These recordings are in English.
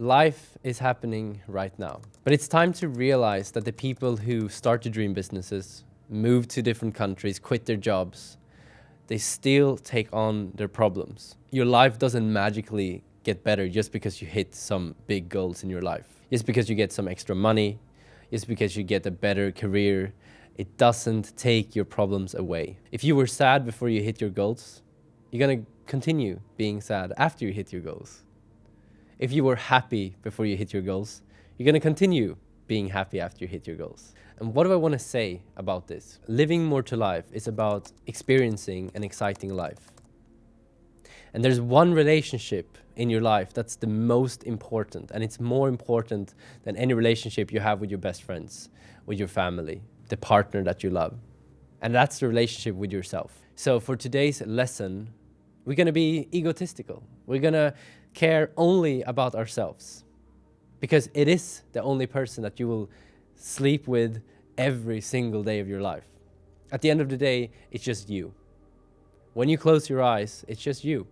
Life is happening right now, but it's time to realize that the people who start to dream businesses, move to different countries, quit their jobs, they still take on their problems. Your life doesn't magically get better just because you hit some big goals in your life. Just because you get some extra money, just because you get a better career, it doesn't take your problems away. If you were sad before you hit your goals, you're gonna continue being sad after you hit your goals. If you were happy before you hit your goals, you're gonna continue being happy after you hit your goals. And what do I wanna say about this? Living more to life is about experiencing an exciting life. And there's one relationship in your life that's the most important, and it's more important than any relationship you have with your best friends, with your family, the partner that you love. And that's the relationship with yourself. So for today's lesson, we're gonna be egotistical. We're gonna care only about ourselves, because it is the only person that you will sleep with every single day of your life. At the end of the day, it's just you. When you close your eyes, it's just you.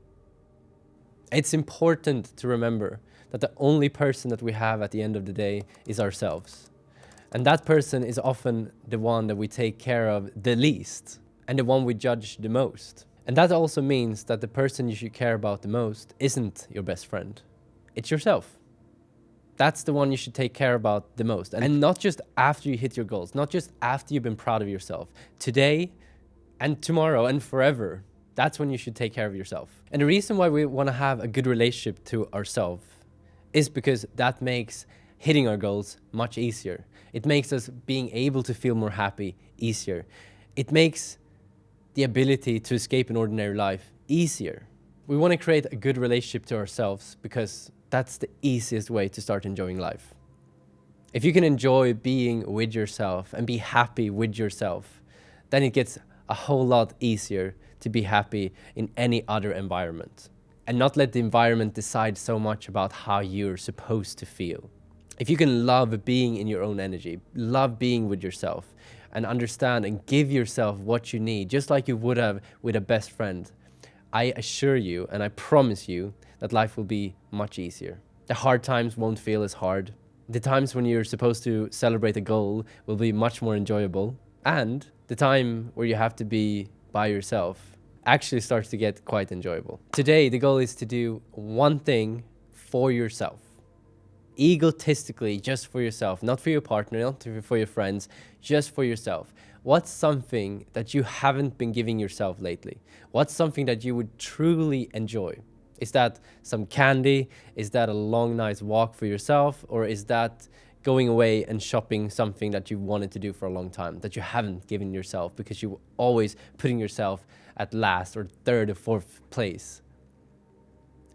It's important to remember that the only person that we have at the end of the day is ourselves. And that person is often the one that we take care of the least and the one we judge the most. And that also means that the person you should care about the most isn't your best friend. It's yourself. That's the one you should take care about the most. And not just after you hit your goals, not just after you've been proud of yourself. Today and tomorrow and forever, that's when you should take care of yourself. And the reason why we want to have a good relationship to ourselves is because that makes hitting our goals much easier. It makes us being able to feel more happy easier. It makes the ability to escape an ordinary life easier. We want to create a good relationship to ourselves because that's the easiest way to start enjoying life. If you can enjoy being with yourself and be happy with yourself, then it gets a whole lot easier to be happy in any other environment and not let the environment decide so much about how you're supposed to feel. If you can love being in your own energy, love being with yourself, and understand and give yourself what you need, just like you would have with a best friend, I assure you and I promise you that life will be much easier. The hard times won't feel as hard. The times when you're supposed to celebrate a goal will be much more enjoyable. And the time where you have to be by yourself actually starts to get quite enjoyable. Today, the goal is to do one thing for yourself. Egotistically, just for yourself, not for your partner, not for your friends, just for yourself. What's something that you haven't been giving yourself lately? What's something that you would truly enjoy? Is that some candy? Is that a long, nice walk for yourself? Or is that going away and shopping something that you wanted to do for a long time, that you haven't given yourself because you're always putting yourself at last or third or fourth place?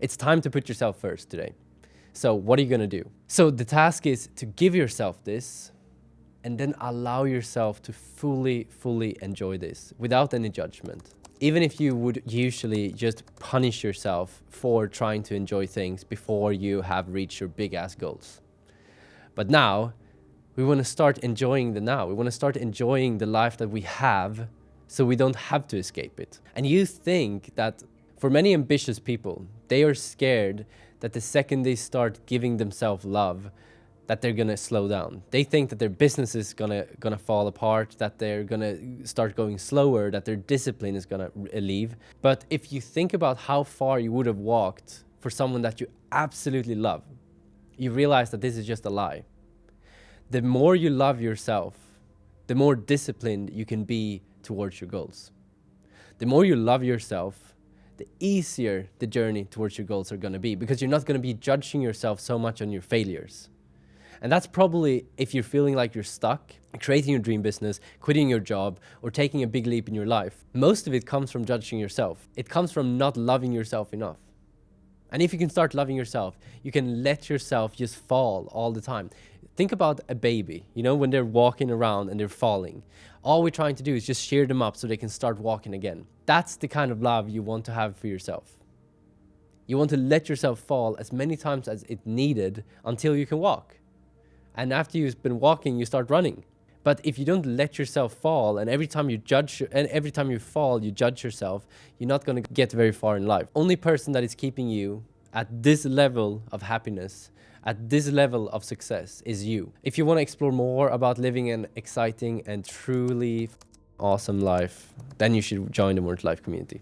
It's time to put yourself first today. So what are you gonna do? So the task is to give yourself this and then allow yourself to fully enjoy this without any judgment. Even if you would usually just punish yourself for trying to enjoy things before you have reached your big ass goals. But now we wanna start enjoying the now. We wanna start enjoying the life that we have so we don't have to escape it. And you think that for many ambitious people, they are scared that the second they start giving themselves love, that they're gonna slow down. They think that their business is gonna fall apart, that they're gonna start going slower, that their discipline is gonna leave. But if you think about how far you would have walked for someone that you absolutely love, you realize that this is just a lie. The more you love yourself, the more disciplined you can be towards your goals. The more you love yourself, the easier the journey towards your goals are going to be, because you're not going to be judging yourself so much on your failures. And that's probably if you're feeling like you're stuck, creating your dream business, quitting your job, or taking a big leap in your life. Most of it comes from judging yourself. It comes from not loving yourself enough. And if you can start loving yourself, you can let yourself just fall all the time. Think about a baby, you know, when they're walking around and they're falling. All we're trying to do is just cheer them up so they can start walking again. That's the kind of love you want to have for yourself. You want to let yourself fall as many times as it needed until you can walk. And after you've been walking, you start running. But if you don't let yourself fall, and every time you fall, you judge yourself, you're not going to get very far in life. Only person that is keeping you at this level of happiness, at this level of success is you. If you want to explore more about living an exciting and truly awesome life, then you should join the More to Life community.